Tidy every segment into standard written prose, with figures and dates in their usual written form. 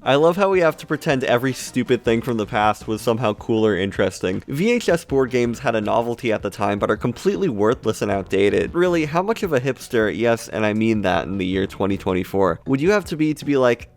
I love how we have to pretend every stupid thing from the past was somehow cool or interesting. VHS board games had a novelty at the time, but are completely worthless and outdated. Really, how much of a hipster, yes, and I mean that in the year 2024, would you have to be like,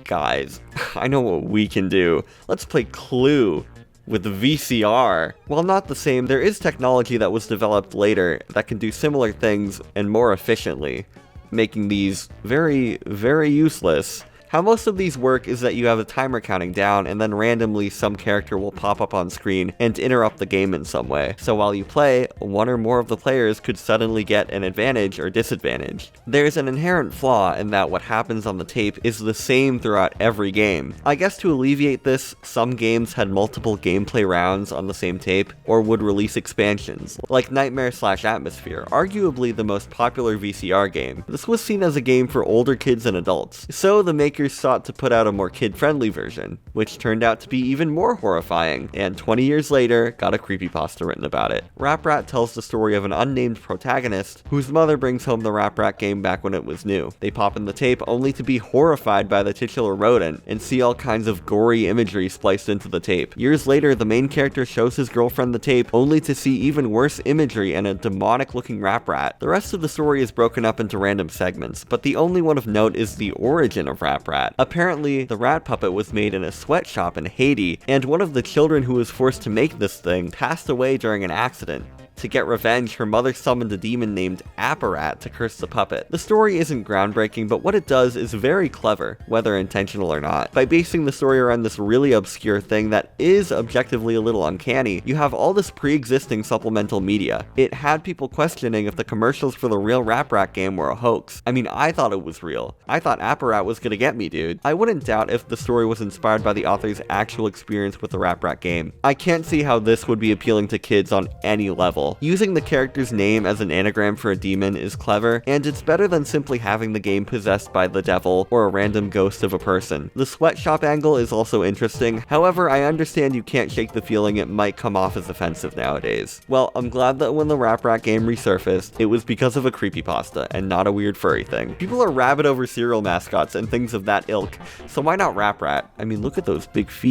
guys, I know what we can do. Let's play Clue with the VCR. While not the same, there is technology that was developed later that can do similar things and more efficiently, making these very, very useless. How most of these work is that you have a timer counting down, and then randomly some character will pop up on screen and interrupt the game in some way. So while you play, one or more of the players could suddenly get an advantage or disadvantage. There's an inherent flaw in that what happens on the tape is the same throughout every game. I guess to alleviate this, some games had multiple gameplay rounds on the same tape, or would release expansions, like Nightmare/Atmosphere, arguably the most popular VCR game. This was seen as a game for older kids and adults, so the makers sought to put out a more kid-friendly version, which turned out to be even more horrifying, and 20 years later, got a creepypasta written about it. Rap Rat tells the story of an unnamed protagonist whose mother brings home the Rap Rat game back when it was new. They pop in the tape only to be horrified by the titular rodent and see all kinds of gory imagery spliced into the tape. Years later, the main character shows his girlfriend the tape only to see even worse imagery and a demonic-looking Rap Rat. The rest of the story is broken up into random segments, but the only one of note is the origin of Rap Rat. Apparently, the rat puppet was made in a sweatshop in Haiti, and one of the children who was forced to make this thing passed away during an accident. To get revenge, her mother summoned a demon named Apparat to curse the puppet. The story isn't groundbreaking, but what it does is very clever, whether intentional or not. By basing the story around this really obscure thing that is objectively a little uncanny, you have all this pre-existing supplemental media. It had people questioning if the commercials for the real Rap Rat game were a hoax. I mean, I thought it was real. I thought Apparat was gonna get me, dude. I wouldn't doubt if the story was inspired by the author's actual experience with the Rap Rat game. I can't see how this would be appealing to kids on any level. Using the character's name as an anagram for a demon is clever, and it's better than simply having the game possessed by the devil or a random ghost of a person. The sweatshop angle is also interesting, however, I understand you can't shake the feeling it might come off as offensive nowadays. Well, I'm glad that when the Rap Rat game resurfaced, it was because of a creepypasta and not a weird furry thing. People are rabid over cereal mascots and things of that ilk, so why not Rap Rat? I mean, look at those big feet.